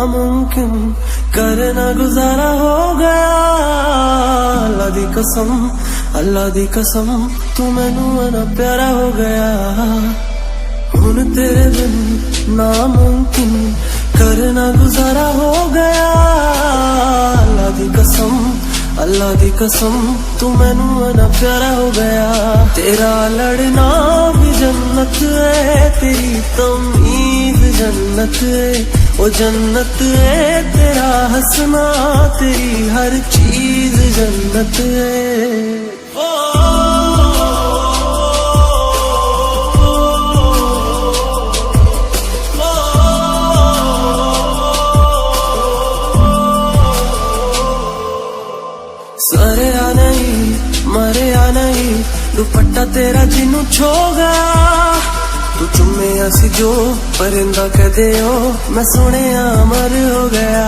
नामुमकिन करना गुजारा हो गया। अल्लाह दी कसम तू मैनू ना प्यारा हो गया। हुन तेरे बिन नामुमकिन करना गुजारा हो गया। अल्लाह दी कसम तू मैनू ना प्यारा हो गया। तेरा लड़ना भी जन्नत है, तेरी तमीज़ जन्नत है, ओ जन्नत है। तेरा हंसना तेरी हर चीज जन्नत है। सरे आ नहीं मरे आ नहीं, दुपट्टा तेरा जिन्नू छोगा। तू चुम्मे सी जो परिंदा कदे हो, मैं सुने मर हो गया।